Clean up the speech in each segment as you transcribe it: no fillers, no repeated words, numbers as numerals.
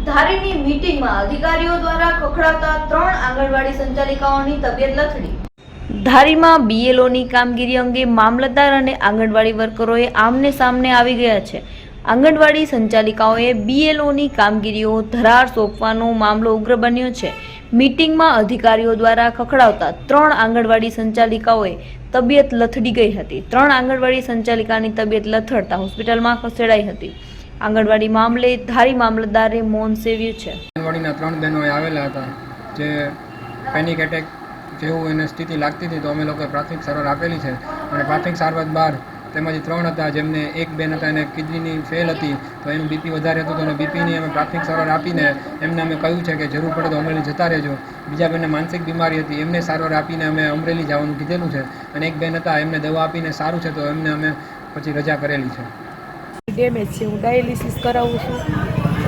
ધારીની મીટિંગમાં અધિકારીઓ દ્વારા ખખડાવતા 3 આંગણવાડી સંચાલિકાઓની તબિયત લથડી। ધારીમાં બીએલઓની કામગીરી અંગે મામલતદાર અને આંગણવાડી વર્કરોએ આમને સામને આવી ગયા છે। આંગણવાડી સંચાલિકાઓએ બીએલઓની કામગીરીઓ ધરાર સોંપવાનો મામલો ઉગ્ર બન્યો છે। મીટિંગમાં અધિકારીઓ દ્વારા ખખડાવતા 3 આંગણવાડી સંચાલિકાઓએ તબિયત લથડી ગઈ હતી। 3 આંગણવાડી સંચાલિકાની તબિયત લથડતા હોસ્પિટલમાં ખસેડાઈ હતી। આંગણવાડી મામલે ધારી મામલતદારે મૌન સેવ્યું છે। આંગણવાડીના 3 બહેનો આવેલા હતા જે પેનિક એટેક જેવું એને સ્થિતિ લાગતી હતી, તો અમે લોકોએ પ્રાથમિક સારવાર આપેલી છે અને પ્રાથમિક સારવાર બાદ તેમાંથી 3 હતા જેમને એક બેન હતા એને કિડનીની ફેલ હતી, તો એનું બીપી વધારે હતું, તો એને બીપીની અમે પ્રાથમિક સારવાર આપીને એમને અમે કહ્યું છે કે જરૂર પડે તો અમરેલી જતા રહેજો। બીજા બેનને માનસિક બીમારી હતી, એમને સારવાર આપીને અમે અમરેલી જવાનું કીધેલું છે અને એક બેન હતા એમને દવા આપીને સારું છે તો એમને અમે પછી રજા કરેલી છે। ડેમેજ છે, હું ડાયાલિસિસ કરાવું છું,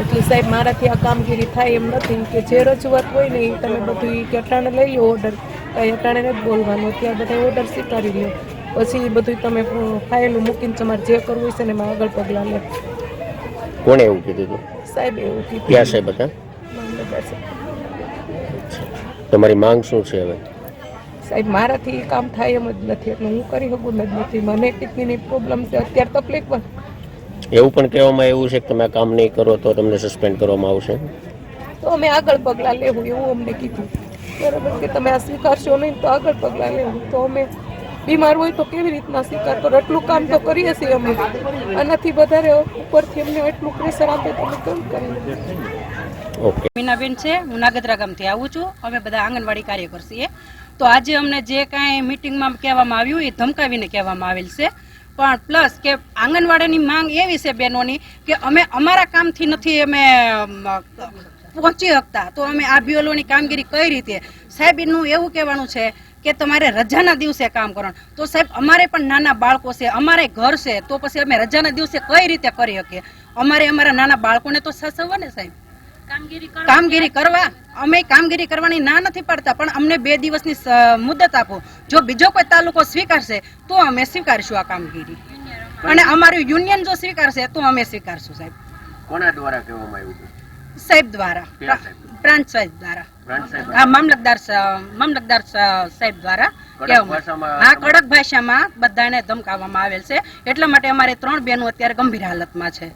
એટલે સાહેબ મારાથી આ કામગીરી થાય એમ નથી કે જે રજૂઆત હોય ને એ તમે બધું કે અટાણે લઈ લો ઓર્ડર, કાંઈ અટાણે નથી બોલવાનું, ત્યાં બધા ઓર્ડર સ્વીકારી લો, પછી બધું તમે ફાઇલો મૂકીને તમારે જે કરવું હોય છે ને એમાં આગળ પગલાં લે। કોણે એવું કીધું હતું? સાહેબ એવું કીધું। ક્યાં સાહેબ હતા? મામલતદાર સાહેબ। તમારી માંગ શું છે હવે? સાહેબ મારાથી કામ થાય એમ જ નથી, એટલે હું કરી શકું જ નથી, મને કિડનીની પ્રોબ્લેમ છે અત્યારે તકલીફ પણ। એવું પણ કહેવામાં આવ્યું છે કે તમે કામ નહીં કરો તો તમને સસ્પેન્ડ કરવામાં આવશે, તો અમે આગળ પગલાં લેવું એવું અમને કીધું, બરાબર કે તમે આ સ્વીકારશો નહીં તો આગળ પગલાં લેવું। તો અમે બીમાર હોય તો કેવી રીતના સ્વીકાર કરો, એટલું કામ તો કરીએ છીએ અમે, આનાથી વધારે ઉપરથી અમને એટલું પ્રેશર આપે તો અમે કેમ કરીએ। ઓકે। મીનાબેન છે, હું નાગદરા ગામથી આવું છું, અમે બધા આંગણવાડી કાર્યકર છીએ। તો આજે અમને જે કાંઈ મિટિંગમાં કહેવામાં આવ્યું એ ધમકાવીને કહેવામાં આવેલ છે, પણ પ્લસ કે આંગણવાડીની માંગ એવી છે બહેનોની કે અમે અમારા કામથી નથી અમે પહોંચી શકતા, તો અમે આ બીએલઓની કામગીરી કઈ રીતે? સાહેબ એનું એવું કહેવાનું છે કે તમારે રજાના દિવસે કામ કરવાનું, તો સાહેબ અમારે પણ નાના બાળકો છે, અમારે ઘર છે, તો પછી અમે રજાના દિવસે કઈ રીતે કરી શકીએ? અમારે અમારા નાના બાળકોને તો સાચવવા ને સાહેબ, કામગીરી કરવા અમે કામગીરી કરવાની ના નથી પાડતા, પણ અમને 2 દિવસની મુદત આપો, જો બીજો કોઈ તાલુકો સ્વીકારશે તો અમે સ્વીકારશું આ કામગીરી, અને અમારું યુનિયન જો સ્વીકારશે તો અમે સ્વીકારશું સાહેબ। કોના દ્વારા કહેવામાં આવ્યું હતું? સાહેબ દ્વારા, પ્રાંત સાહેબ દ્વારા, મામલતદાર સાહેબ દ્વારા કહેવામાં, હા કડક ભાષામાં બધાને ધમકાવવામાં આવેલ છે, એટલા માટે અમારે 3 બહેનો અત્યારે ગંભીર હાલતમાં છે।